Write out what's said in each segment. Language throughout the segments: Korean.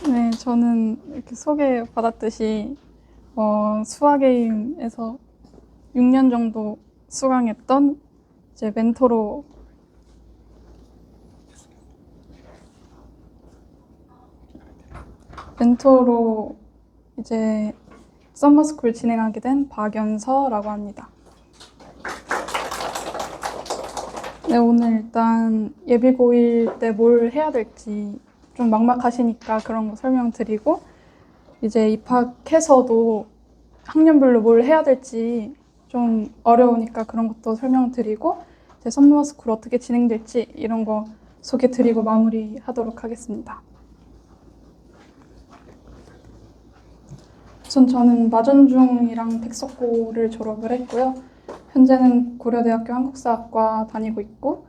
네, 저는 이렇게 소개받았듯이 수아게임에서 6년 정도 수강했던 이제 멘토로 이제 썸머스쿨 진행하게 된 박연서라고 합니다. 네, 오늘 일단 예비고일 때 뭘 해야 될지 좀 막막하시니까 그런 거 설명드리고, 이제 입학해서도 학년별로 뭘 해야 될지 좀 어려우니까 그런 것도 설명드리고, 이제 썸머스쿨 어떻게 진행될지 이런 거 소개드리고 마무리하도록 하겠습니다. 우선 저는 마전중이랑 백석고를 졸업을 했고요. 현재는 고려대학교 한국사학과 다니고 있고,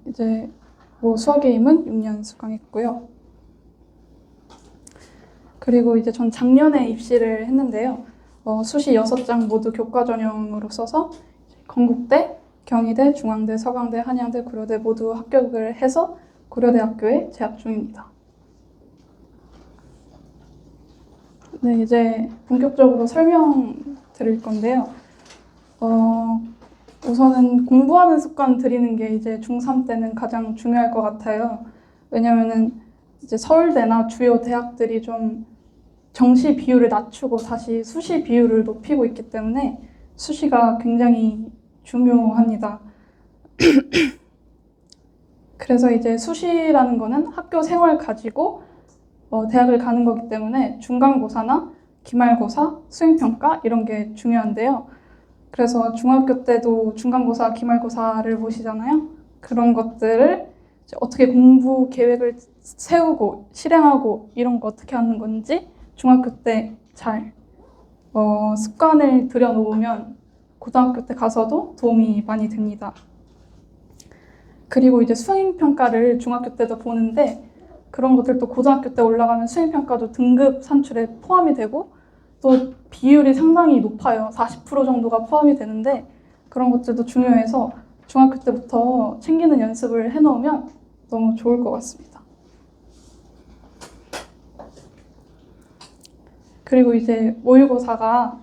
이제 수아게임은 6년 수강했고요. 그리고 이제 전 작년에 입시를 했는데요. 수시 6장 모두 교과 전형으로 써서 건국대, 경희대, 중앙대, 서강대, 한양대, 고려대 모두 합격을 해서 고려대학교에 재학 중입니다. 네, 이제 본격적으로 설명드릴 건데요. 우선은 공부하는 습관 들이는 게 이제 중3 때는 가장 중요할 것 같아요. 왜냐면은 이제 서울대나 주요 대학들이 좀 정시 비율을 낮추고 다시 수시 비율을 높이고 있기 때문에 수시가 굉장히 중요합니다. 그래서 이제 수시라는 거는 학교 생활 가지고 대학을 가는 거기 때문에 중간고사나 기말고사, 수행평가 이런 게 중요한데요. 그래서 중학교 때도 중간고사, 기말고사를 보시잖아요. 그런 것들을 어떻게 공부 계획을 세우고 실행하고 이런 거 어떻게 하는 건지 중학교 때 잘 습관을 들여놓으면 고등학교 때 가서도 도움이 많이 됩니다. 그리고 이제 수행평가를 중학교 때도 보는데, 그런 것들도 고등학교 때 올라가면 수행평가도 등급 산출에 포함이 되고 또 비율이 상당히 높아요. 40% 정도가 포함이 되는데, 그런 것들도 중요해서 중학교 때부터 챙기는 연습을 해놓으면 너무 좋을 것 같습니다. 그리고 이제 모의고사가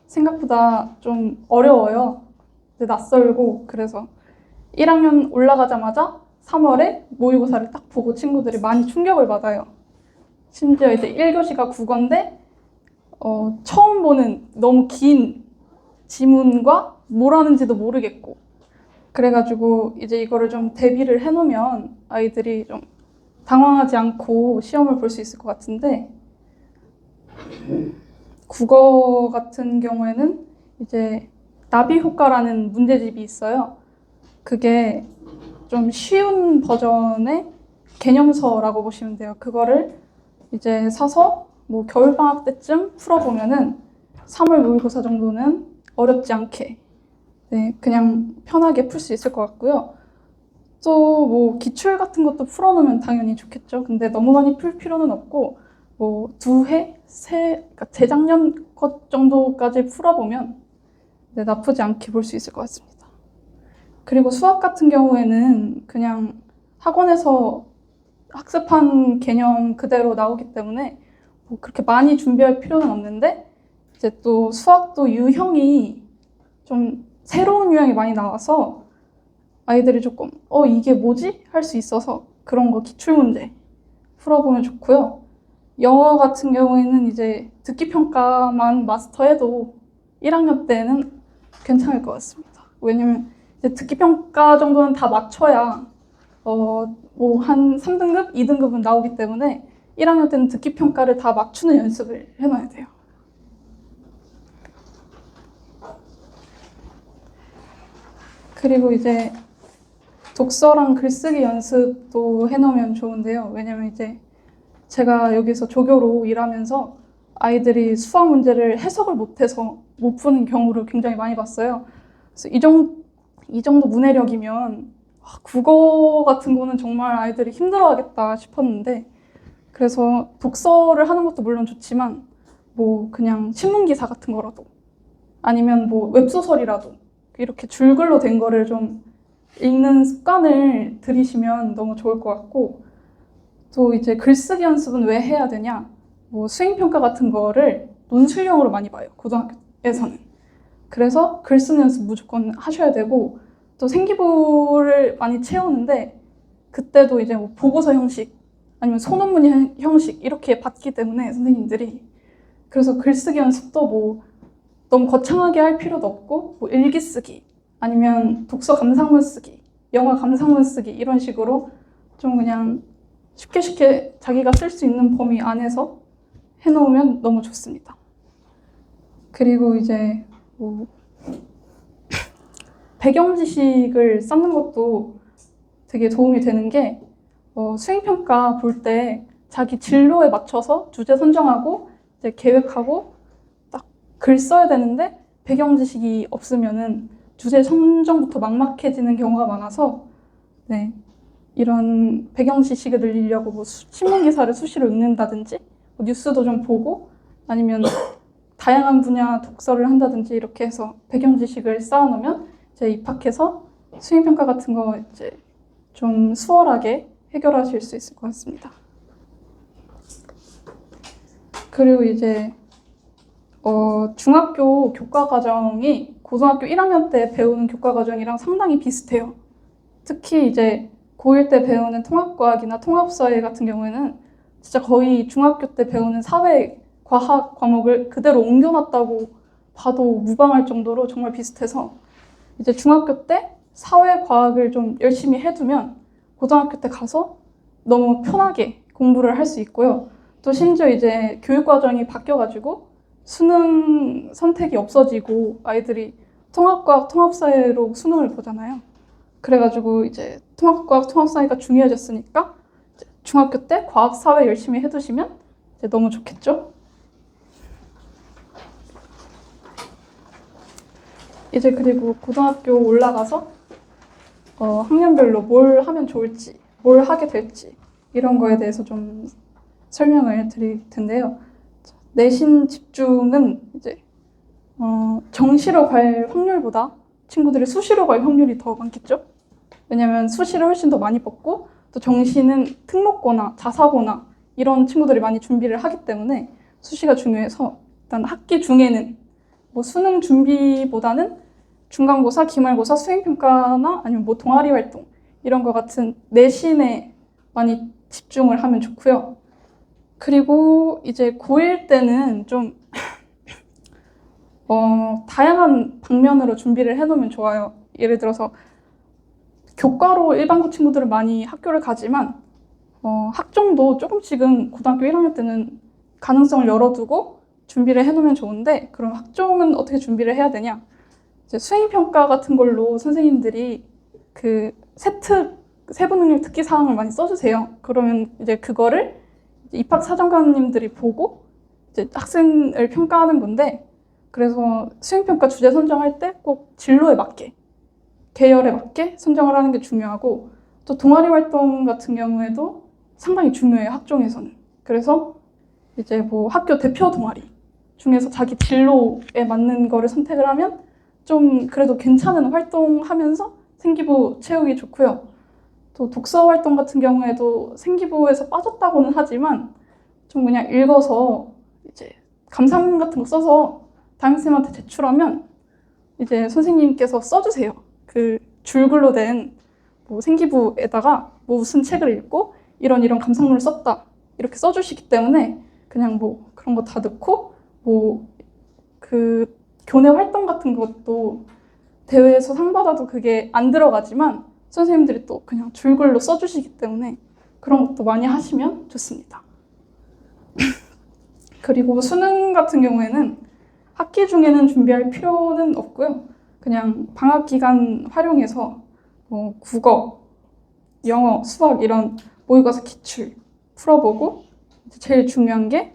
생각보다 좀 어려워요. 낯설고, 그래서 1학년 올라가자마자 3월에 모의고사를 딱 보고 친구들이 많이 충격을 받아요. 심지어 이제 1교시가 국어인데 처음 보는 너무 긴 지문과 뭘 하는지도 모르겠고, 그래가지고 이제 이거를 좀 대비를 해놓으면 아이들이 좀 당황하지 않고 시험을 볼 수 있을 것 같은데, 국어 같은 경우에는 이제 나비 효과라는 문제집이 있어요. 그게 좀 쉬운 버전의 개념서라고 보시면 돼요. 그거를 이제 사서 겨울방학 때쯤 풀어보면은 3월 모의고사 정도는 어렵지 않게 그냥 편하게 풀 수 있을 것 같고요. 또 기출 같은 것도 풀어놓으면 당연히 좋겠죠. 근데 너무 많이 풀 필요는 없고 2회, 그러니까 재작년 것 정도까지 풀어보면 나쁘지 않게 볼 수 있을 것 같습니다. 그리고 수학 같은 경우에는 그냥 학원에서 학습한 개념 그대로 나오기 때문에 그렇게 많이 준비할 필요는 없는데, 이제 또 수학도 유형이 좀 새로운 유형이 많이 나와서 아이들이 조금 이게 뭐지? 할 수 있어서 그런 거 기출문제 풀어보면 좋고요. 영어 같은 경우에는 이제 듣기 평가만 마스터해도 1학년 때는 괜찮을 것 같습니다. 왜냐면 이제 듣기 평가 정도는 다 맞춰야 한 3등급, 2등급은 나오기 때문에 1학년 때는 듣기 평가를 다 맞추는 연습을 해놔야 돼요. 그리고 이제 독서랑 글쓰기 연습도 해놓으면 좋은데요. 왜냐면 이제 제가 여기서 조교로 일하면서 아이들이 수학 문제를 해석을 못해서 못 푸는 경우를 굉장히 많이 봤어요. 그래서 이 정도 문해력이면 국어 같은 거는 정말 아이들이 힘들어하겠다 싶었는데, 그래서 독서를 하는 것도 물론 좋지만 그냥 신문기사 같은 거라도 아니면 웹소설이라도 이렇게 줄글로 된 거를 좀 읽는 습관을 들이시면 너무 좋을 것 같고, 또 이제 글쓰기 연습은 왜 해야 되냐? 뭐 수행평가 같은 거를 논술형으로 많이 봐요, 고등학교에서는. 그래서 글 쓰는 연습 무조건 하셔야 되고, 또 생기부를 많이 채우는데 그때도 이제 뭐 보고서 형식 아니면 소논문 형식 이렇게 받기 때문에 선생님들이, 그래서 글쓰기 연습도 뭐 너무 거창하게 할 필요도 없고, 뭐 일기 쓰기 아니면 독서 감상문 쓰기, 영화 감상문 쓰기 이런 식으로 좀 그냥 쉽게 자기가 쓸 수 있는 범위 안에서 해놓으면 너무 좋습니다. 그리고 이제 뭐 배경 지식을 쌓는 것도 되게 도움이 되는 게, 수행평가 볼 때 자기 진로에 맞춰서 주제 선정하고 이제 계획하고 딱 글 써야 되는데 배경 지식이 없으면은 주제 선정부터 막막해지는 경우가 많아서, 네, 이런 배경 지식을 늘리려고 뭐 신문 기사를 수시로 읽는다든지 뭐 뉴스도 좀 보고 아니면 다양한 분야 독서를 한다든지 이렇게 해서 배경 지식을 쌓아놓으면 이제 입학해서 수행평가 같은 거 이제 좀 수월하게 해결하실 수 있을 것 같습니다. 그리고 이제 중학교 교과 과정이 고등학교 1학년 때 배우는 교과 과정이랑 상당히 비슷해요. 특히 이제 고1 때 배우는 통합과학이나 통합사회 같은 경우에는 진짜 거의 중학교 때 배우는 사회, 과학 과목을 그대로 옮겨놨다고 봐도 무방할 정도로 정말 비슷해서, 이제 중학교 때 사회, 과학을 좀 열심히 해두면 고등학교 때 가서 너무 편하게 공부를 할 수 있고요. 또 심지어 이제 교육과정이 바뀌어가지고 수능 선택이 없어지고 아이들이 통합과학, 통합사회로 수능을 보잖아요. 그래가지고 이제 통합과학, 통합사회가 중요해졌으니까 중학교 때 과학, 사회 열심히 해두시면 이제 너무 좋겠죠? 이제 그리고 고등학교 올라가서 학년별로 뭘 하면 좋을지, 뭘 하게 될지 이런 거에 대해서 좀 설명을 드릴 텐데요. 내신 집중은 이제 정시로 갈 확률보다 친구들이 수시로 갈 확률이 더 많겠죠? 왜냐면 수시를 훨씬 더 많이 뽑고, 또 정시는 특목고나 자사고나 이런 친구들이 많이 준비를 하기 때문에 수시가 중요해서, 일단 학기 중에는 뭐 수능 준비보다는 중간고사, 기말고사, 수행평가나 아니면 뭐 동아리 활동 이런 거 같은 내신에 많이 집중을 하면 좋고요. 그리고 이제 고1 때는 좀 다양한 방면으로 준비를 해놓으면 좋아요. 예를 들어서 교과로 일반고 친구들은 많이 학교를 가지만 학종도 조금씩은 고등학교 1학년 때는 가능성을 열어두고 준비를 해놓으면 좋은데, 그럼 학종은 어떻게 준비를 해야 되냐? 이제 수행평가 같은 걸로 선생님들이 그 세부능력 특기 사항을 많이 써주세요. 그러면 이제 그거를 입학사정관님들이 보고 이제 학생을 평가하는 건데, 그래서 수행평가 주제 선정할 때 꼭 진로에 맞게, 계열에 맞게 선정을 하는 게 중요하고, 또 동아리 활동 같은 경우에도 상당히 중요해요, 학종에서는. 그래서 이제 뭐 학교 대표 동아리 중에서 자기 진로에 맞는 거를 선택을 하면 좀 그래도 괜찮은 활동하면서 생기부 채우기 좋고요. 또 독서 활동 같은 경우에도 생기부에서 빠졌다고는 하지만 좀 그냥 읽어서 이제 감상문 같은 거 써서 담임쌤한테 제출하면 이제 선생님께서 써주세요. 그 줄글로 된 뭐 생기부에다가 뭐 무슨 책을 읽고 이런 감상문을 썼다 이렇게 써주시기 때문에 그냥 뭐 그런 거 다 넣고, 뭐 그 교내 활동 같은 것도 대회에서 상 받아도 그게 안 들어가지만 선생님들이 또 그냥 줄글로 써주시기 때문에 그런 것도 많이 하시면 좋습니다. 그리고 수능 같은 경우에는 학기 중에는 준비할 필요는 없고요. 그냥 방학 기간 활용해서 뭐 국어, 영어, 수학 이런 모의고사 기출 풀어보고, 제일 중요한 게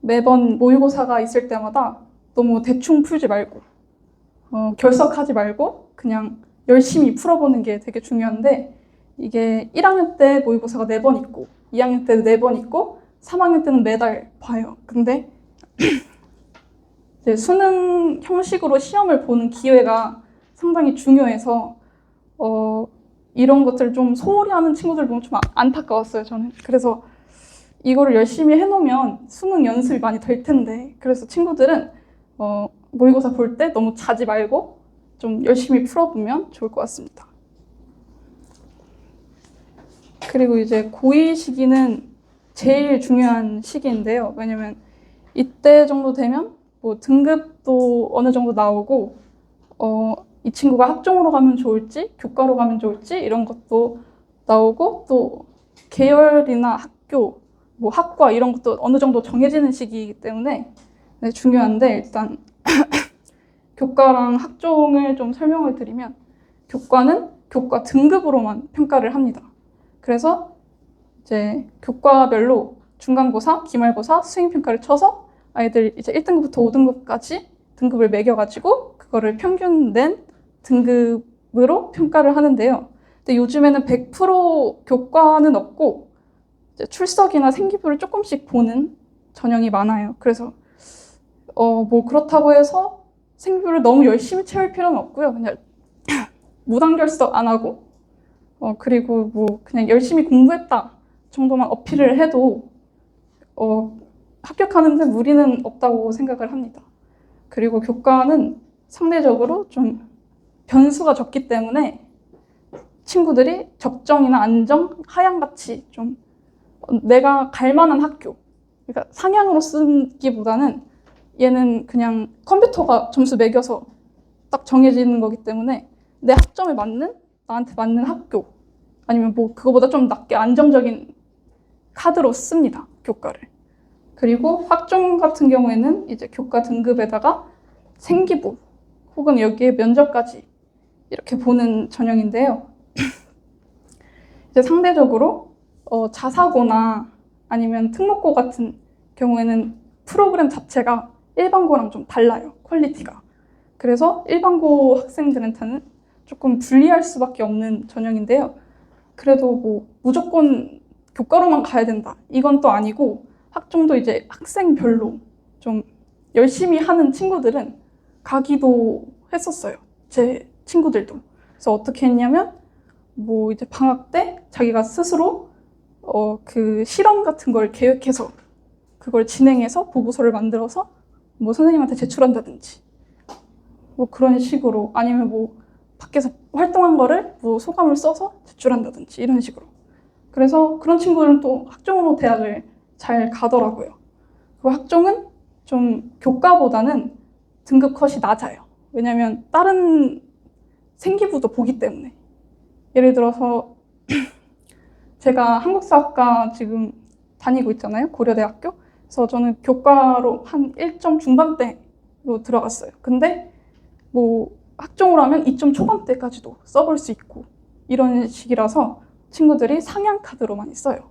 매번 모의고사가 있을 때마다 너무 대충 풀지 말고 결석하지 말고 그냥 열심히 풀어보는 게 되게 중요한데, 이게 1학년 때 모의고사가 4번 있고 2학년 때는 4번 있고 3학년 때는 매달 봐요. 근데 이제 수능 형식으로 시험을 보는 기회가 상당히 중요해서 이런 것들을 좀 소홀히 하는 친구들 보면 좀 안타까웠어요, 저는. 그래서 이거를 열심히 해놓으면 수능 연습이 많이 될 텐데, 그래서 친구들은 모의고사 볼 때 너무 자지 말고 좀 열심히 풀어보면 좋을 것 같습니다. 그리고 이제 고2 시기는 제일 중요한 시기인데요. 왜냐면 이때 정도 되면 뭐 등급도 어느 정도 나오고 이 친구가 학종으로 가면 좋을지 교과로 가면 좋을지 이런 것도 나오고, 또 계열이나 학교, 뭐 학과 이런 것도 어느 정도 정해지는 시기이기 때문에 네, 중요한데, 일단 교과랑 학종을 좀 설명을 드리면, 교과는 교과 등급으로만 평가를 합니다. 그래서 이제 교과별로 중간고사, 기말고사, 수행평가를 쳐서 아이들 이제 1등급부터 5등급까지 등급을 매겨가지고 그거를 평균 낸 등급으로 평가를 하는데요. 근데 요즘에는 100% 교과는 없고 이제 출석이나 생기부를 조금씩 보는 전형이 많아요. 그래서 뭐 그렇다고 해서 생기부를 너무 열심히 채울 필요는 없고요. 그냥 무단결석 안 하고 그리고 뭐 그냥 열심히 공부했다 정도만 어필을 해도 합격하는데 무리는 없다고 생각을 합니다. 그리고 교과는 상대적으로 좀 변수가 적기 때문에 친구들이 적정이나 안정, 하향같이 좀 내가 갈 만한 학교, 그러니까 상향으로 쓰기보다는 얘는 그냥 컴퓨터가 점수 매겨서 딱 정해지는 거기 때문에 내 학점에 맞는, 나한테 맞는 학교, 아니면 뭐 그거보다 좀 낮게 안정적인 카드로 씁니다, 교과를. 그리고 학종 같은 경우에는 이제 교과 등급에다가 생기부 혹은 여기에 면접까지 이렇게 보는 전형인데요. 이제 상대적으로 자사고나 아니면 특목고 같은 경우에는 프로그램 자체가 일반고랑 좀 달라요, 퀄리티가. 그래서 일반고 학생들한테는 조금 불리할 수밖에 없는 전형인데요. 그래도 뭐 무조건 교과로만 가야 된다, 이건 또 아니고, 학종도 이제 학생별로 좀 열심히 하는 친구들은 가기도 했었어요, 제 친구들도. 그래서 어떻게 했냐면 뭐 이제 방학 때 자기가 스스로 그 실험 같은 걸 계획해서 그걸 진행해서 보고서를 만들어서 뭐 선생님한테 제출한다든지 뭐 그런 식으로, 아니면 뭐 밖에서 활동한 거를 뭐 소감을 써서 제출한다든지 이런 식으로. 그래서 그런 친구들은 또 학종으로 대학을 잘 가더라고요. 그 학종은 좀 교과보다는 등급 컷이 낮아요. 왜냐면 다른 생기부도 보기 때문에. 예를 들어서 제가 한국사학과 지금 다니고 있잖아요, 고려대학교. 그래서 저는 교과로 한 1점 중반대로 들어갔어요. 근데 뭐 학종으로 하면 2점 초반대까지도 써볼 수 있고 이런 식이라서 친구들이 상향 카드로 많이 써요.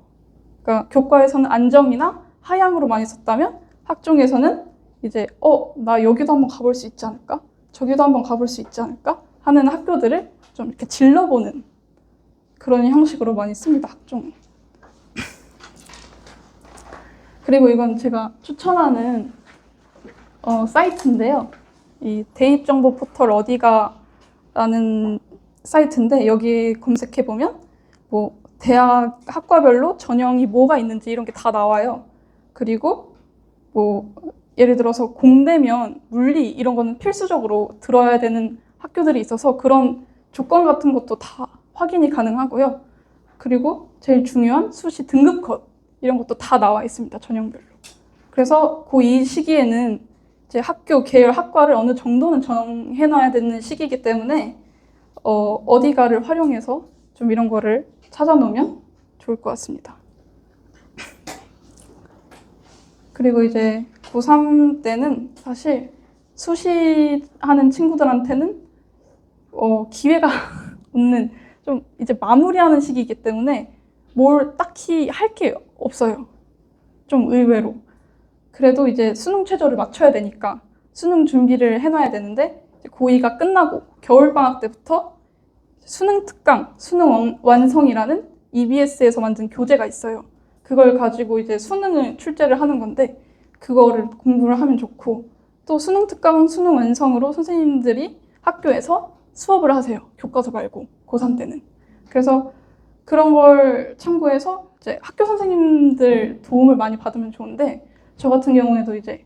그러니까 교과에서는 안정이나 하향으로 많이 썼다면 학종에서는 이제 나 여기도 한번 가볼 수 있지 않을까? 저기도 한번 가볼 수 있지 않을까? 하는 학교들을 좀 이렇게 질러보는 그런 형식으로 많이 씁니다, 학종. 그리고 이건 제가 추천하는 사이트인데요. 이 대입정보 포털 어디가라는 사이트인데, 여기 검색해보면 뭐 대학 학과별로 전형이 뭐가 있는지 이런 게 다 나와요. 그리고 뭐 예를 들어서 공대면 물리 이런 거는 필수적으로 들어야 되는 학교들이 있어서 그런 조건 같은 것도 다 확인이 가능하고요. 그리고 제일 중요한 수시 등급 컷 이런 것도 다 나와 있습니다, 전형별로. 그래서 이 시기에는 이제 학교, 계열, 학과를 어느 정도는 정해놔야 되는 시기이기 때문에 어디가를 활용해서 좀 이런 거를 찾아놓으면 좋을 것 같습니다. 그리고 이제 고3 때는 사실 수시하는 친구들한테는 기회가 없는, 좀 이제 마무리하는 시기이기 때문에 뭘 딱히 할 게 없어요, 좀 의외로. 그래도 이제 수능 최저를 맞춰야 되니까 수능 준비를 해놔야 되는데, 고2가 끝나고 겨울방학 때부터 수능 특강, 수능 완성이라는 EBS에서 만든 교재가 있어요. 그걸 가지고 이제 수능을 출제를 하는 건데, 그거를 공부를 하면 좋고, 또 수능 특강, 수능 완성으로 선생님들이 학교에서 수업을 하세요, 교과서 말고, 고3 때는. 그래서 그런 걸 참고해서 이제 학교 선생님들 도움을 많이 받으면 좋은데 저 같은 경우에도 이제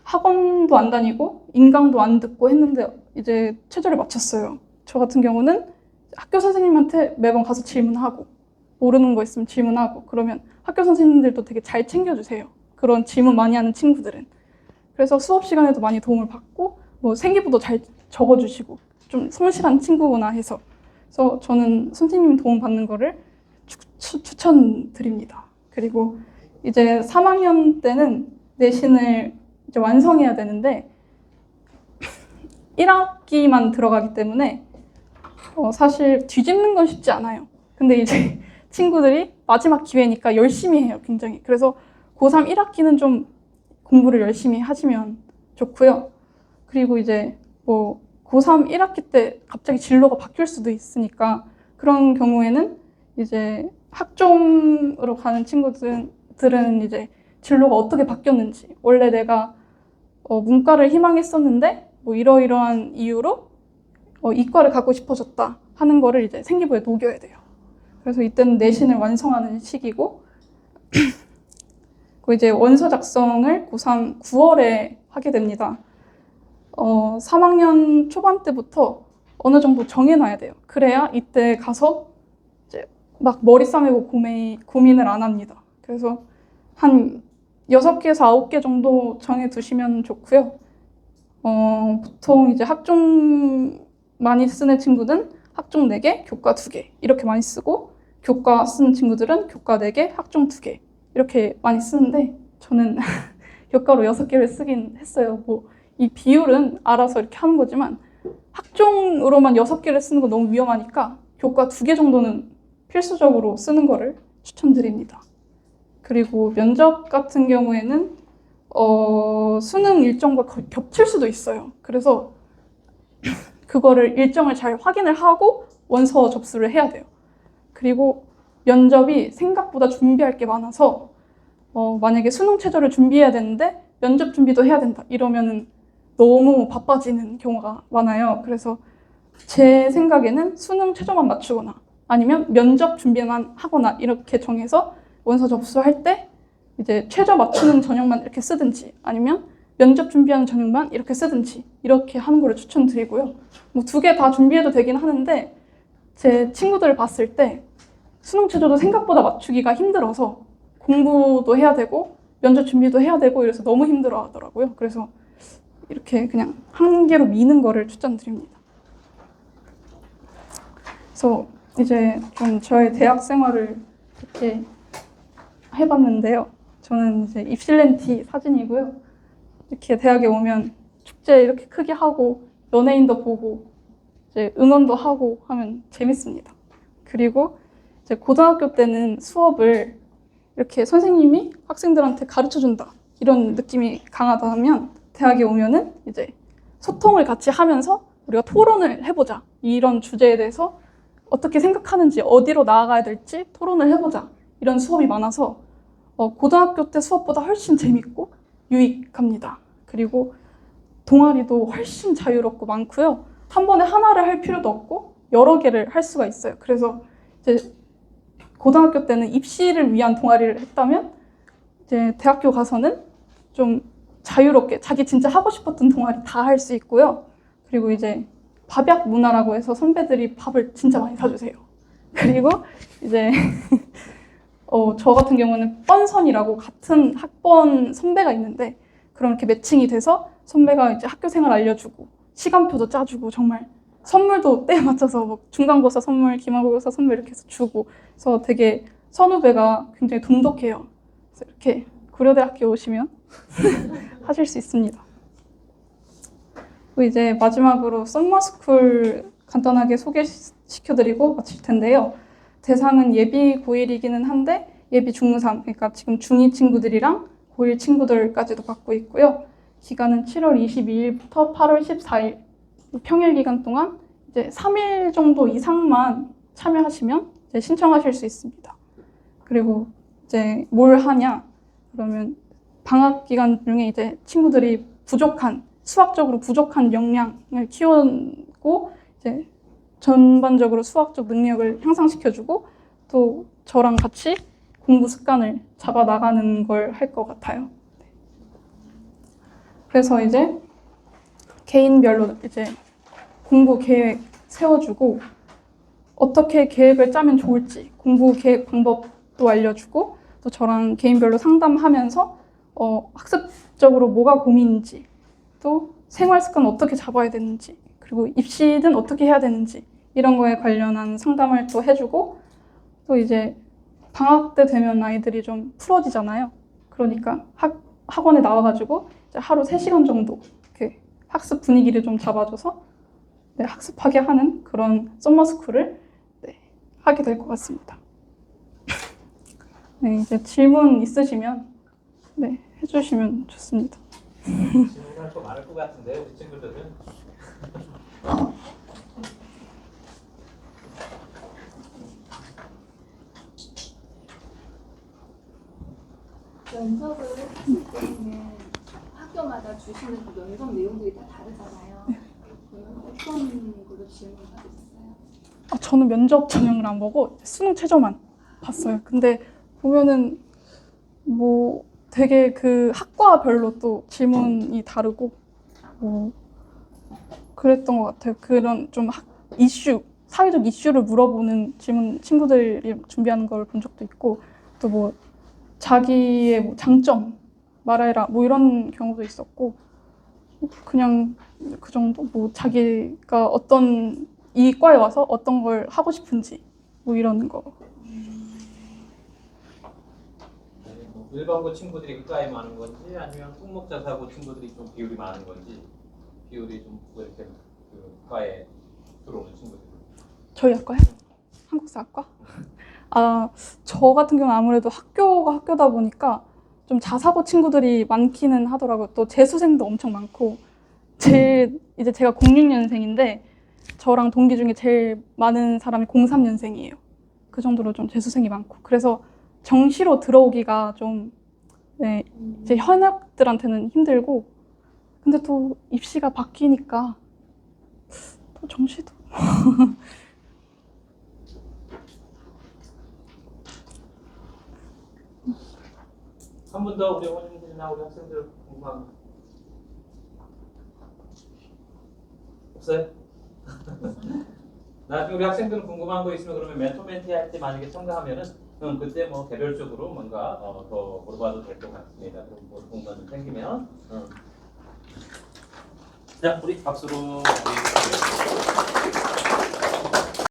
학원도 안 다니고 인강도 안 듣고 했는데 이제 최저를 마쳤어요. 저 같은 경우는 학교 선생님한테 매번 가서 질문하고 모르는 거 있으면 질문하고 그러면 학교 선생님들도 되게 잘 챙겨주세요. 그런 질문 많이 하는 친구들은. 그래서 수업 시간에도 많이 도움을 받고 뭐 생기부도 잘 적어주시고 좀 성실한 친구구나 해서 그래서 저는 선생님 도움 받는 거를 추천드립니다. 그리고 이제 3학년 때는 내신을 이제 완성해야 되는데 1학기만 들어가기 때문에 사실 뒤집는 건 쉽지 않아요. 근데 이제 친구들이 마지막 기회니까 열심히 해요, 굉장히. 그래서 고3 1학기는 좀 공부를 열심히 하시면 좋고요. 그리고 이제 뭐 고3 1학기 때 갑자기 진로가 바뀔 수도 있으니까 그런 경우에는 이제 학종으로 가는 친구들은 이제 진로가 어떻게 바뀌었는지 원래 내가 문과를 희망했었는데 뭐 이러이러한 이유로 이과를 가고 싶어졌다 하는 거를 이제 생기부에 녹여야 돼요. 그래서 이때는 내신을 완성하는 시기고 그 이제 원서 작성을 고3 9월에 하게 됩니다. 3학년 초반 때부터 어느 정도 정해놔야 돼요. 그래야 이때 가서 이제 막 머리 싸매고 고민을 안 합니다. 그래서 한 6개에서 9개 정도 정해두시면 좋고요. 보통 이제 학종 많이 쓰는 친구는 학종 4개, 교과 2개 이렇게 많이 쓰고 교과 쓰는 친구들은 교과 4개, 학종 2개 이렇게 많이 쓰는데 저는 교과로 6개를 쓰긴 했어요. 뭐 이 비율은 알아서 이렇게 하는 거지만 학종으로만 6개를 쓰는 건 너무 위험하니까 교과 2개 정도는 필수적으로 쓰는 거를 추천드립니다. 그리고 면접 같은 경우에는 수능 일정과 겹칠 수도 있어요. 그래서 그거를 일정을 잘 확인을 하고 원서 접수를 해야 돼요. 그리고 면접이 생각보다 준비할 게 많아서 만약에 수능 최저를 준비해야 되는데 면접 준비도 해야 된다 이러면은 너무 바빠지는 경우가 많아요. 그래서 제 생각에는 수능 최저만 맞추거나 아니면 면접 준비만 하거나 이렇게 정해서 원서 접수할 때 이제 최저 맞추는 전형만 이렇게 쓰든지 아니면 면접 준비하는 전형만 이렇게 쓰든지 이렇게 하는 거를 추천드리고요. 뭐 2개 다 준비해도 되긴 하는데 제 친구들을 봤을 때 수능 최저도 생각보다 맞추기가 힘들어서 공부도 해야 되고 면접 준비도 해야 되고 이래서 너무 힘들어 하더라고요. 그래서 이렇게 그냥 한 개로 미는 거를 추천드립니다. 그래서 이제 좀 저의 대학 생활을 이렇게 해봤는데요. 저는 이제 입실렌티 사진이고요. 이렇게 대학에 오면 축제 이렇게 크게 하고 연예인도 보고 이제 응원도 하고 하면 재밌습니다. 그리고 이제 고등학교 때는 수업을 이렇게 선생님이 학생들한테 가르쳐준다 이런 느낌이 강하다면 대학에 오면은 이제 소통을 같이 하면서 우리가 토론을 해보자 이런 주제에 대해서 어떻게 생각하는지 어디로 나아가야 될지 토론을 해보자 이런 수업이 많아서 고등학교 때 수업보다 훨씬 재밌고 유익합니다. 그리고 동아리도 훨씬 자유롭고 많고요. 한 번에 하나를 할 필요도 없고 여러 개를 할 수가 있어요. 그래서 이제 고등학교 때는 입시를 위한 동아리를 했다면 이제 대학교 가서는 좀 자유롭게 자기 진짜 하고 싶었던 동아리 다 할 수 있고요. 그리고 이제 밥약 문화라고 해서 선배들이 밥을 진짜 많이 사주세요. 그리고 이제 저 같은 경우는 뻔선이라고 같은 학번 선배가 있는데 그럼 이렇게 매칭이 돼서 선배가 이제 학교 생활 알려주고 시간표도 짜주고 정말 선물도 때에 맞춰서 뭐 중간고사 선물, 기말고사 선물 이렇게 해서 주고 그래서 되게 선후배가 굉장히 돈독해요. 그래서 이렇게 고려대학교 오시면 하실 수 있습니다. 그리고 이제 마지막으로 썸머스쿨 간단하게 소개시켜드리고 마칠 텐데요. 대상은 예비 고1이기는 한데 예비 중3, 그러니까 지금 중2 친구들이랑 고1 친구들까지도 받고 있고요. 기간은 7월 22일부터 8월 14일 평일 기간 동안 이제 3일 정도 이상만 참여하시면 이제 신청하실 수 있습니다. 그리고 이제 뭘 하냐? 그러면 방학 기간 중에 이제 친구들이 수학적으로 부족한 역량을 키우고 이제 전반적으로 수학적 능력을 향상시켜주고 또 저랑 같이 공부 습관을 잡아 나가는 걸 할 것 같아요. 그래서 이제 개인별로 이제 공부 계획 세워주고 어떻게 계획을 짜면 좋을지 공부 계획 방법도 알려주고 또 저랑 개인별로 상담하면서 학습적으로 뭐가 고민인지 또 생활 습관 어떻게 잡아야 되는지 그리고 입시는 어떻게 해야 되는지 이런 거에 관련한 상담을 또 해주고 또 이제 방학 때 되면 아이들이 좀 풀어지잖아요. 그러니까 학원에 나와가지고 이제 하루 3시간 정도 이렇게 학습 분위기를 좀 잡아줘서 네, 학습하게 하는 그런 서머스쿨을 네, 하게 될 것 같습니다. 네, 이제 질문 있으시면 네, 해주시면 좋습니다. 질문할 거 많을 것 같은데 우리 친구들은. 면접을 했을 때는 학교마다 주시는 그 면접 내용들이 다 다르잖아요. 그러면 어떤 걸로 질문을 받으셨어요? 저는 면접 전형을 안 보고 수능 최저만 봤어요. 근데 보면은 뭐 되게 그 학과별로 또 질문이 다르고 뭐 그랬던 것 같아요. 그런 좀 사회적 이슈를 물어보는 질문 친구들이 준비하는 걸 본 적도 있고 또 뭐 자기의 뭐 장점 말해라 뭐 이런 경우도 있었고 그냥 그 정도 뭐 자기가 어떤 이 과에 와서 어떤 걸 하고 싶은지 뭐 이런 거. 뭐 일반고 친구들이 그과에 많은 건지 아니면 특목자사고 친구들이 좀 비율이 많은 건지 비율이 좀 이렇게 그 과에 들어오는 친구들. 저희 학과요? 한국사학과? 저 같은 경우는 아무래도 학교가 학교다 보니까 좀 자사고 친구들이 많기는 하더라고요. 또 재수생도 엄청 많고 이제 제가 06년생인데 저랑 동기 중에 제일 많은 사람이 03년생이에요. 그 정도로 좀 재수생이 많고 그래서 정시로 들어오기가 좀 네, 이제 현역들한테는 힘들고 근데 또 입시가 바뀌니까 또 정시도 한 분 더 우리 어머님들이나 우리 학생들 궁금한 거 없어요? 나중에 우리 학생들 궁금한 거 있으면 그러면 멘토 멘티 할 때 만약에 참가하면은 그때 뭐 개별적으로 뭔가 더 물어봐도 될 것 같습니다. 그럼 뭐 궁금한 점 생기면 자 우리 박수로.